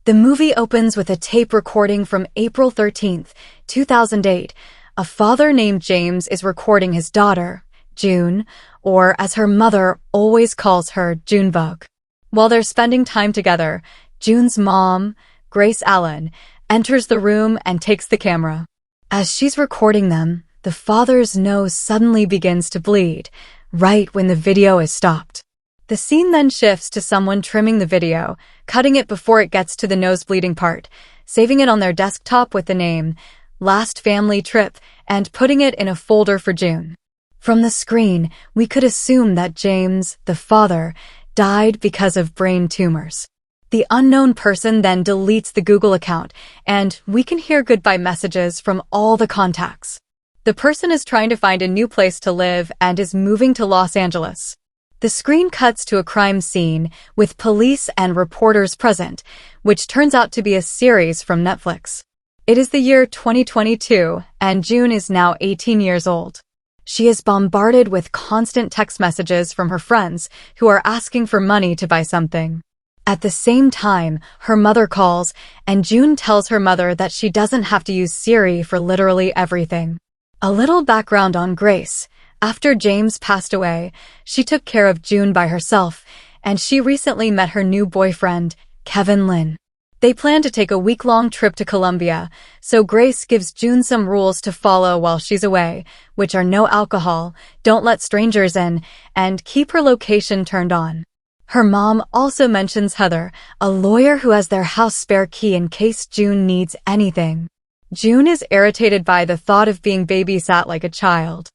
The movie opens with a tape recording from April 13th, 2008. A father named James is recording his daughter, June, or as her mother always calls her, Junebug. While they're spending time together, June's mom, Grace Allen, enters the room and takes the camera. As she's recording them, the father's nose suddenly begins to bleed, right when the video is stopped. The scene then shifts to someone trimming the video, cutting it before it gets to the nose bleeding part, saving it on their desktop with the name, Last Family Trip, and putting it in a folder for June. From the screen, we could assume that James, the father, died because of brain tumors. The unknown person then deletes the Google account, and we can hear goodbye messages from all the contacts. The person is trying to find a new place to live and is moving to Los Angeles. The screen cuts to a crime scene with police and reporters present, which turns out to be a series from Netflix. It is the year 2022, and June is now 18 years old. She is bombarded with constant text messages from her friends who are asking for money to buy something. At the same time, her mother calls, and June tells her mother that she doesn't have to use Siri for literally everything. A little background on Grace. After James passed away, she took care of June by herself, and she recently met her new boyfriend, Kevin Lin. They plan to take a week-long trip to Colombia, so Grace gives June some rules to follow while she's away, which are no alcohol, don't let strangers in, and keep her location turned on. Her mom also mentions Heather, a lawyer who has their house spare key in case June needs anything. June is irritated by the thought of being babysat like a child.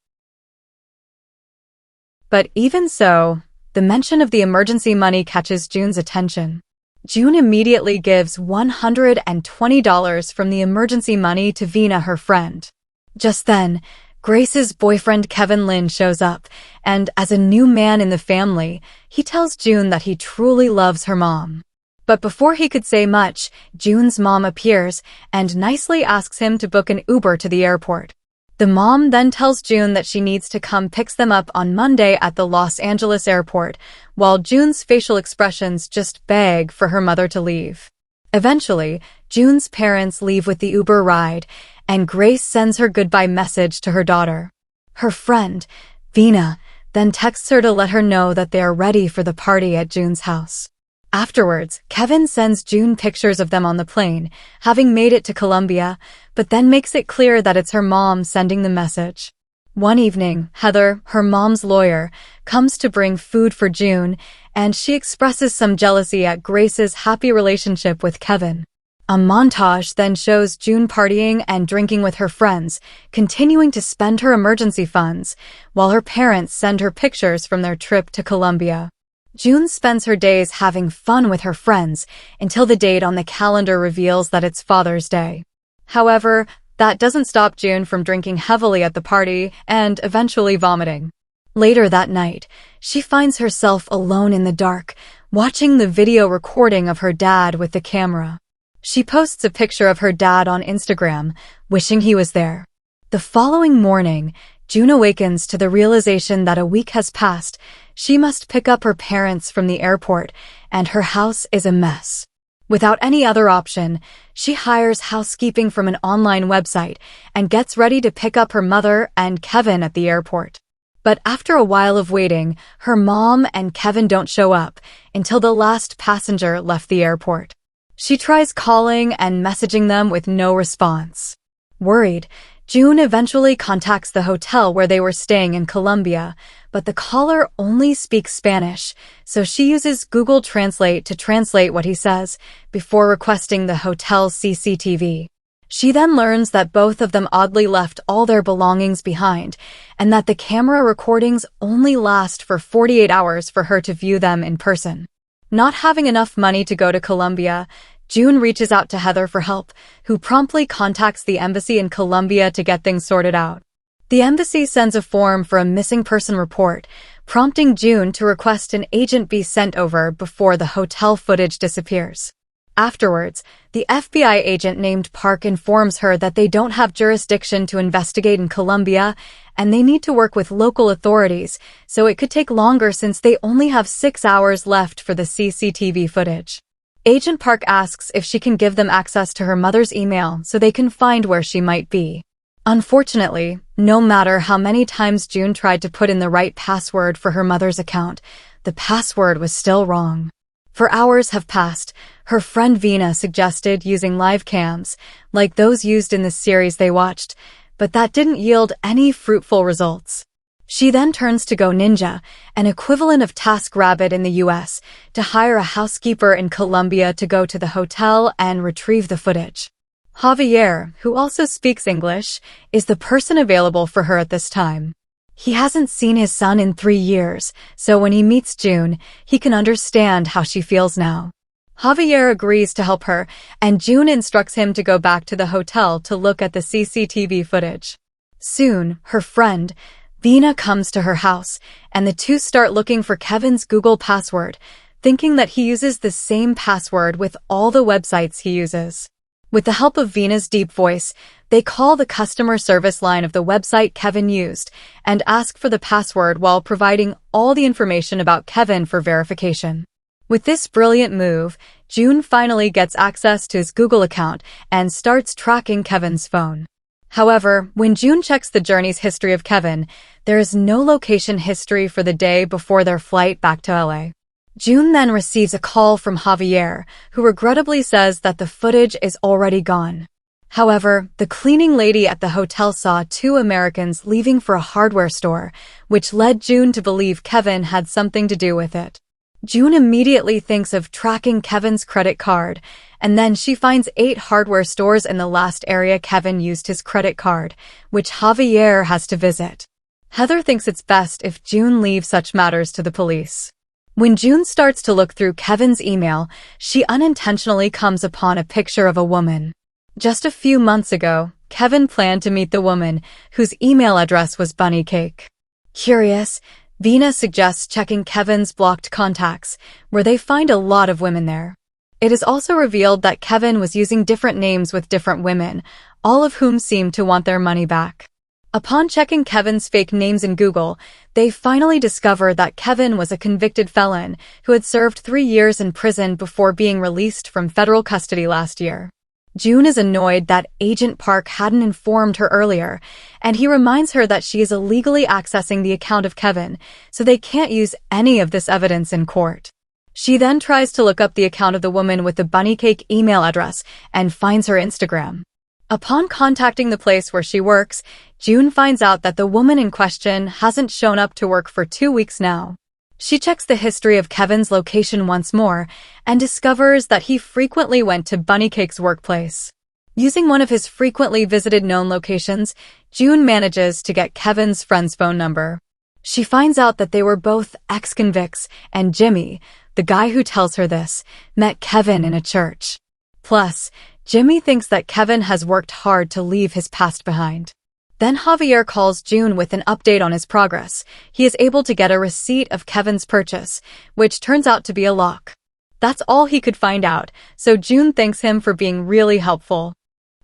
But even so, the mention of the emergency money catches June's attention. June immediately gives $120 from the emergency money to Vina, her friend. Just then, Grace's boyfriend Kevin Lin shows up, and as a new man in the family, he tells June that he truly loves her mom. But before he could say much, June's mom appears and nicely asks him to book an Uber to the airport. The mom then tells June that she needs to come pick them up on Monday at the Los Angeles airport, while June's facial expressions just beg for her mother to leave. Eventually, June's parents leave with the Uber ride, and Grace sends her goodbye message to her daughter. Her friend, Vina, then texts her to let her know that they are ready for the party at June's house. Afterwards, Kevin sends June pictures of them on the plane, having made it to Colombia, but then makes it clear that it's her mom sending the message. One evening, Heather, her mom's lawyer, comes to bring food for June, and she expresses some jealousy at Grace's happy relationship with Kevin. A montage then shows June partying and drinking with her friends, continuing to spend her emergency funds, while her parents send her pictures from their trip to Colombia. June spends her days having fun with her friends until the date on the calendar reveals that it's Father's Day. However, that doesn't stop June from drinking heavily at the party and eventually vomiting. Later that night, she finds herself alone in the dark, watching the video recording of her dad with the camera. She posts a picture of her dad on Instagram, wishing he was there. The following morning, June awakens to the realization that a week has passed. She must pick up her parents from the airport, and her house is a mess. Without any other option, she hires housekeeping from an online website and gets ready to pick up her mother and Kevin at the airport. But after a while of waiting, her mom and Kevin don't show up until the last passenger left the airport. She tries calling and messaging them with no response. Worried, June eventually contacts the hotel where they were staying in Colombia, but the caller only speaks Spanish, so she uses Google Translate to translate what he says before requesting the hotel's CCTV. She then learns that both of them oddly left all their belongings behind, and that the camera recordings only last for 48 hours for her to view them in person. Not having enough money to go to Colombia, June reaches out to Heather for help, who promptly contacts the embassy in Colombia to get things sorted out. The embassy sends a form for a missing person report, prompting June to request an agent be sent over before the hotel footage disappears. Afterwards, the FBI agent named Park informs her that they don't have jurisdiction to investigate in Colombia, and they need to work with local authorities, so it could take longer since they only have 6 hours left for the CCTV footage. Agent Park asks if she can give them access to her mother's email so they can find where she might be. Unfortunately, no matter how many times June tried to put in the right password for her mother's account, the password was still wrong. For hours have passed, her friend Vina suggested using live cams, like those used in the series they watched, but that didn't yield any fruitful results. She then turns to Go Ninja, an equivalent of TaskRabbit in the US, to hire a housekeeper in Colombia to go to the hotel and retrieve the footage. Javier, who also speaks English, is the person available for her at this time. He hasn't seen his son in 3 years, so when he meets June, he can understand how she feels now. Javier agrees to help her, and June instructs him to go back to the hotel to look at the CCTV footage. Soon, her friend, Vina, comes to her house, and the two start looking for Kevin's Google password, thinking that he uses the same password with all the websites he uses. With the help of Vina's deep voice, they call the customer service line of the website Kevin used and ask for the password while providing all the information about Kevin for verification. With this brilliant move, June finally gets access to his Google account and starts tracking Kevin's phone. However, when June checks the journey's history of Kevin, there is no location history for the day before their flight back to LA. June then receives a call from Javier, who regrettably says that the footage is already gone. However, the cleaning lady at the hotel saw 2 Americans leaving for a hardware store, which led June to believe Kevin had something to do with it. June immediately thinks of tracking Kevin's credit card, and then she finds 8 hardware stores in the last area Kevin used his credit card, which Javier has to visit. Heather thinks it's best if June leaves such matters to the police. When June starts to look through Kevin's email, she unintentionally comes upon a picture of a woman. Just a few months ago, Kevin planned to meet the woman whose email address was Bunny Cake. Curious, Vina suggests checking Kevin's blocked contacts, where they find a lot of women there. It is also revealed that Kevin was using different names with different women, all of whom seem to want their money back. Upon checking Kevin's fake names in Google, they finally discover that Kevin was a convicted felon who had served 3 years in prison before being released from federal custody last year. June is annoyed that Agent Park hadn't informed her earlier, and he reminds her that she is illegally accessing the account of Kevin, so they can't use any of this evidence in court. She then tries to look up the account of the woman with the Bunny Cake email address and finds her Instagram. Upon contacting the place where she works, June finds out that the woman in question hasn't shown up to work for 2 weeks now. She checks the history of Kevin's location once more and discovers that he frequently went to Bunny Cake's workplace. Using one of his frequently visited known locations, June manages to get Kevin's friend's phone number. She finds out that they were both ex-convicts, and Jimmy, the guy who tells her this, met Kevin in a church. Plus, Jimmy thinks that Kevin has worked hard to leave his past behind. Then Javier calls June with an update on his progress. He is able to get a receipt of Kevin's purchase, which turns out to be a lock. That's all he could find out, so June thanks him for being really helpful.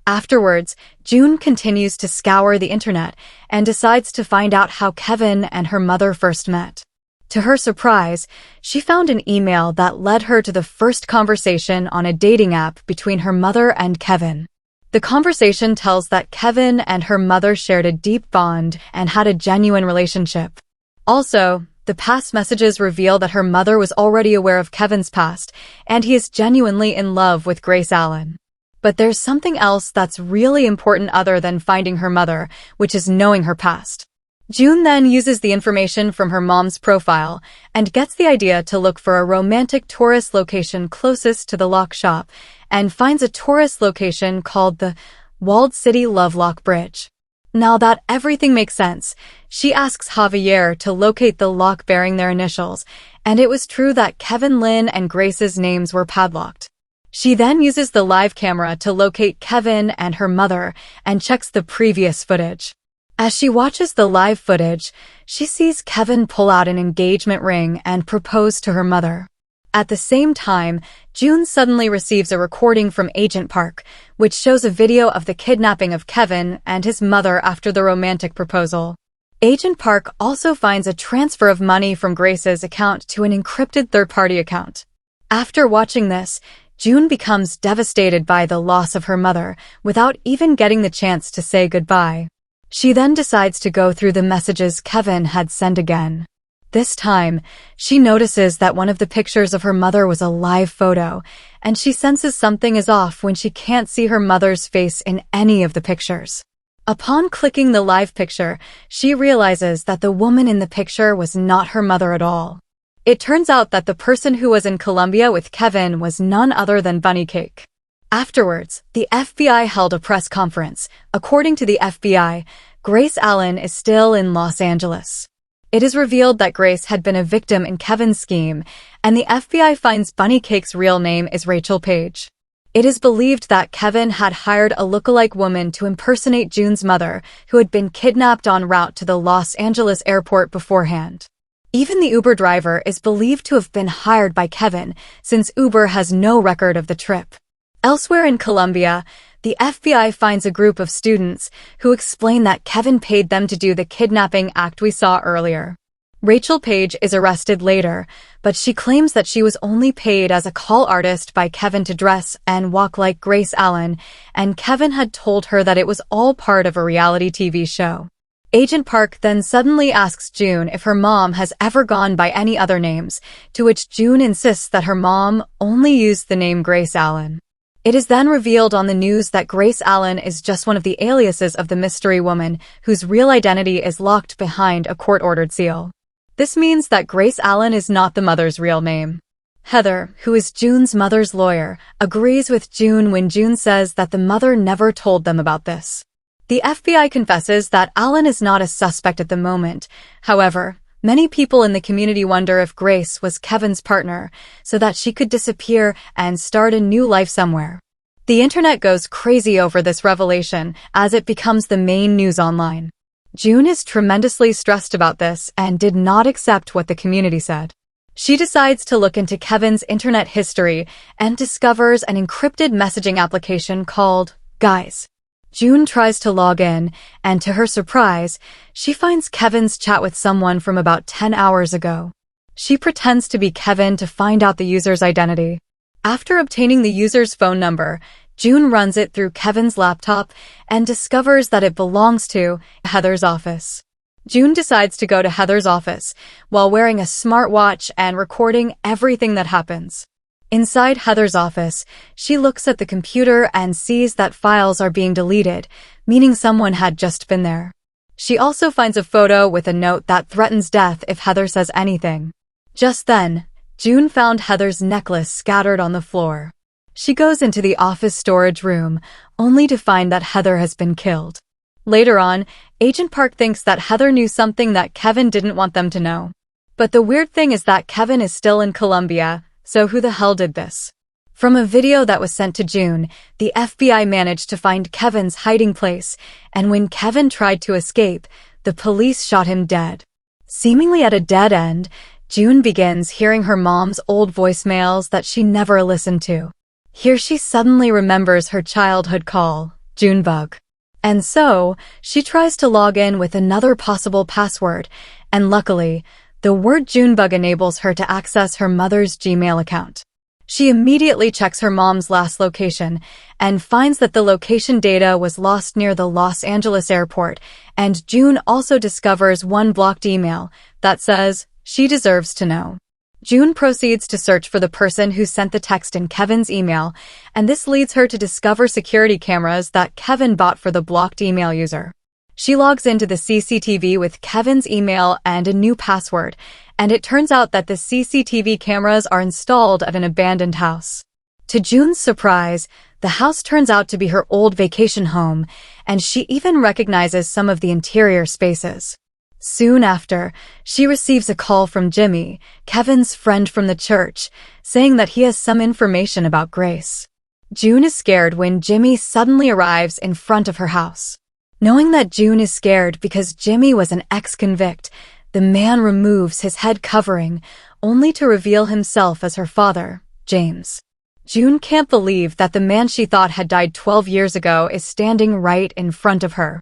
Afterwards, June continues to scour the internet and decides to find out how Kevin and her mother first met. To her surprise, she found an email that led her to the first conversation on a dating app between her mother and Kevin. The conversation tells that Kevin and her mother shared a deep bond and had a genuine relationship. Also, the past messages reveal that her mother was already aware of Kevin's past, and he is genuinely in love with Grace Allen. But there's something else that's really important other than finding her mother, which is knowing her past. June then uses the information from her mom's profile and gets the idea to look for a romantic tourist location closest to the lock shop and finds a tourist location called the Walled City Lovelock Bridge. Now that everything makes sense, she asks Javier to locate the lock bearing their initials, and it was true that Kevin Lynn and Grace's names were padlocked. She then uses the live camera to locate Kevin and her mother and checks the previous footage. As she watches the live footage, she sees Kevin pull out an engagement ring and propose to her mother. At the same time, June suddenly receives a recording from Agent Park, which shows a video of the kidnapping of Kevin and his mother after the romantic proposal. Agent Park also finds a transfer of money from Grace's account to an encrypted third-party account. After watching this, June becomes devastated by the loss of her mother without even getting the chance to say goodbye. She then decides to go through the messages Kevin had sent again. This time, she notices that one of the pictures of her mother was a live photo, and she senses something is off when she can't see her mother's face in any of the pictures. Upon clicking the live picture, she realizes that the woman in the picture was not her mother at all. It turns out that the person who was in Colombia with Kevin was none other than Bunny Cake. Afterwards, the FBI held a press conference. According to the FBI, Grace Allen is still in Los Angeles. It is revealed that Grace had been a victim in Kevin's scheme, and the FBI finds Bunny Cake's real name is Rachel Page. It is believed that Kevin had hired a lookalike woman to impersonate June's mother, who had been kidnapped en route to the Los Angeles airport beforehand. Even the Uber driver is believed to have been hired by Kevin, since Uber has no record of the trip. Elsewhere in Colombia, the FBI finds a group of students who explain that Kevin paid them to do the kidnapping act we saw earlier. Rachel Page is arrested later, but she claims that she was only paid as a call artist by Kevin to dress and walk like Grace Allen, and Kevin had told her that it was all part of a reality TV show. Agent Park then suddenly asks June if her mom has ever gone by any other names, to which June insists that her mom only used the name Grace Allen. It is then revealed on the news that Grace Allen is just one of the aliases of the mystery woman, whose real identity is locked behind a court-ordered seal. This means that Grace Allen is not the mother's real name. Heather, who is June's mother's lawyer, agrees with June when June says that the mother never told them about this. The FBI confesses that Allen is not a suspect at the moment. However, many people in the community wonder if Grace was Kevin's partner, so that she could disappear and start a new life somewhere. The internet goes crazy over this revelation, as it becomes the main news online. June is tremendously stressed about this and did not accept what the community said. She decides to look into Kevin's internet history and discovers an encrypted messaging application called Guys. June tries to log in, and to her surprise, she finds Kevin's chat with someone from about 10 hours ago. She pretends to be Kevin to find out the user's identity. After obtaining the user's phone number, June runs it through Kevin's laptop and discovers that it belongs to Heather's office. June decides to go to Heather's office while wearing a smartwatch and recording everything that happens. Inside Heather's office, she looks at the computer and sees that files are being deleted, meaning someone had just been there. She also finds a photo with a note that threatens death if Heather says anything. Just then, June found Heather's necklace scattered on the floor. She goes into the office storage room, only to find that Heather has been killed. Later on, Agent Park thinks that Heather knew something that Kevin didn't want them to know. But the weird thing is that Kevin is still in Colombia, so who the hell did this? From a video that was sent to June, the FBI managed to find Kevin's hiding place, and when Kevin tried to escape, the police shot him dead. Seemingly at a dead end, June begins hearing her mom's old voicemails that she never listened to. Here she suddenly remembers her childhood call, Junebug. And so, she tries to log in with another possible password, and luckily, the word Junebug enables her to access her mother's Gmail account. She immediately checks her mom's last location and finds that the location data was lost near the Los Angeles airport, and June also discovers one blocked email that says, "She deserves to know." June proceeds to search for the person who sent the text in Kevin's email, and this leads her to discover security cameras that Kevin bought for the blocked email user. She logs into the CCTV with Kevin's email and a new password, and it turns out that the CCTV cameras are installed at an abandoned house. To June's surprise, the house turns out to be her old vacation home, and she even recognizes some of the interior spaces. Soon after, she receives a call from Jimmy, Kevin's friend from the church, saying that he has some information about Grace. June is scared when Jimmy suddenly arrives in front of her house. Knowing that June is scared because Jimmy was an ex-convict, the man removes his head covering, only to reveal himself as her father, James. June can't believe that the man she thought had died 12 years ago is standing right in front of her.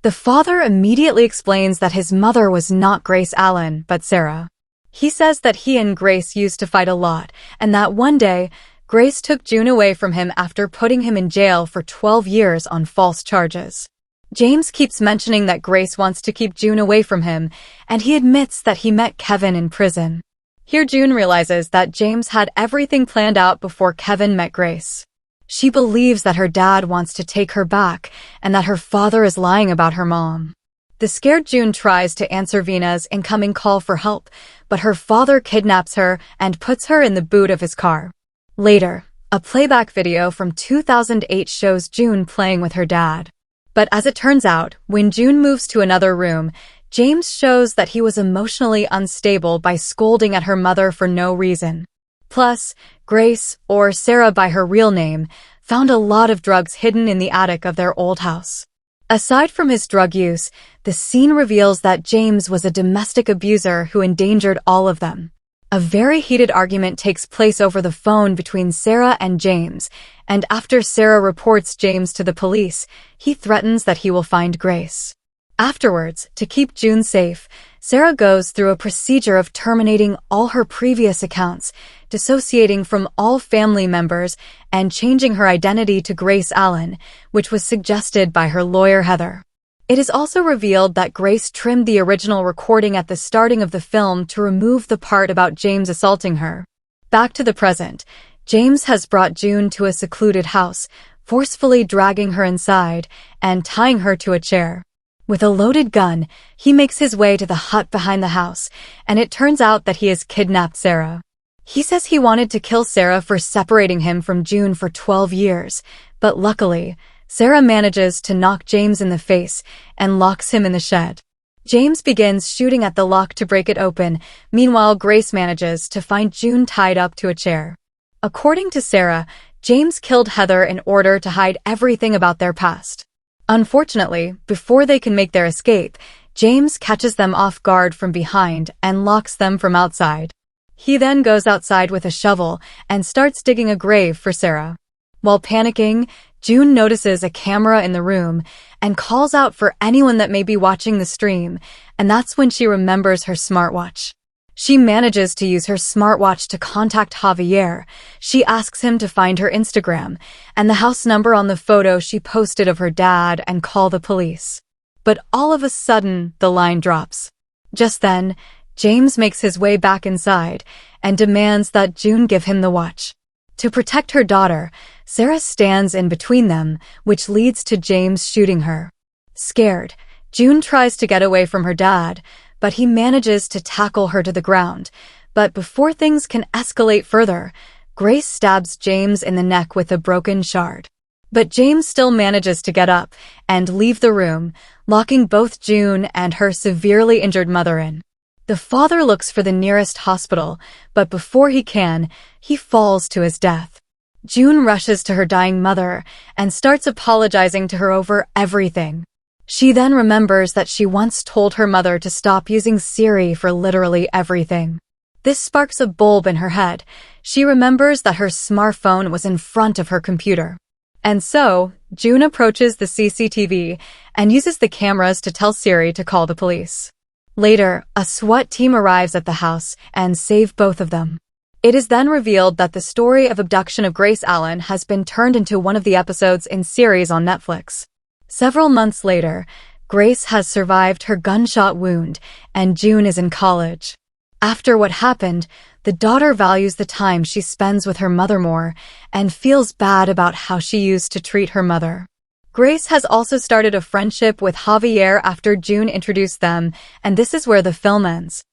The father immediately explains that his mother was not Grace Allen, but Sarah. He says that he and Grace used to fight a lot, and that one day, Grace took June away from him after putting him in jail for 12 years on false charges. James keeps mentioning that Grace wants to keep June away from him, and he admits that he met Kevin in prison. Here June realizes that James had everything planned out before Kevin met Grace. She believes that her dad wants to take her back and that her father is lying about her mom. The scared June tries to answer Vina's incoming call for help, but her father kidnaps her and puts her in the boot of his car. Later, a playback video from 2008 shows June playing with her dad. But as it turns out, when June moves to another room, James shows that he was emotionally unstable by scolding at her mother for no reason. Plus, Grace, or Sarah by her real name, found a lot of drugs hidden in the attic of their old house. Aside from his drug use, the scene reveals that James was a domestic abuser who endangered all of them. A very heated argument takes place over the phone between Sarah and James, and after Sarah reports James to the police, he threatens that he will find Grace. Afterwards, to keep June safe, Sarah goes through a procedure of terminating all her previous accounts, dissociating from all family members, and changing her identity to Grace Allen, which was suggested by her lawyer Heather. It is also revealed that Grace trimmed the original recording at the starting of the film to remove the part about James assaulting her. Back to the present, James has brought June to a secluded house, forcefully dragging her inside and tying her to a chair. With a loaded gun, he makes his way to the hut behind the house, and it turns out that he has kidnapped Sarah. He says he wanted to kill Sarah for separating him from June for 12 years, but luckily, Sarah manages to knock James in the face and locks him in the shed. James begins shooting at the lock to break it open. Meanwhile, Grace manages to find June tied up to a chair. According to Sarah, James killed Heather in order to hide everything about their past. Unfortunately, before they can make their escape, James catches them off guard from behind and locks them from outside. He then goes outside with a shovel and starts digging a grave for Sarah. While panicking, June notices a camera in the room and calls out for anyone that may be watching the stream, and that's when she remembers her smartwatch. She manages to use her smartwatch to contact Javier. She asks him to find her Instagram and the house number on the photo she posted of her dad and call the police. But all of a sudden, the line drops. Just then, James makes his way back inside and demands that June give him the watch. To protect her daughter, Sarah stands in between them, which leads to James shooting her. Scared, June tries to get away from her dad, but he manages to tackle her to the ground. But before things can escalate further, Grace stabs James in the neck with a broken shard. But James still manages to get up and leave the room, locking both June and her severely injured mother in. The father looks for the nearest hospital, but before he can, he falls to his death. June rushes to her dying mother and starts apologizing to her over everything. She then remembers that she once told her mother to stop using Siri for literally everything. This sparks a bulb in her head. She remembers that her smartphone was in front of her computer. And so, June approaches the CCTV and uses the cameras to tell Siri to call the police. Later, a SWAT team arrives at the house and save both of them. It is then revealed that the story of abduction of Grace Allen has been turned into one of the episodes in series on Netflix. Several months later, Grace has survived her gunshot wound, and June is in college. After what happened, the daughter values the time she spends with her mother more and feels bad about how she used to treat her mother. Grace has also started a friendship with Javier after June introduced them, and this is where the film ends.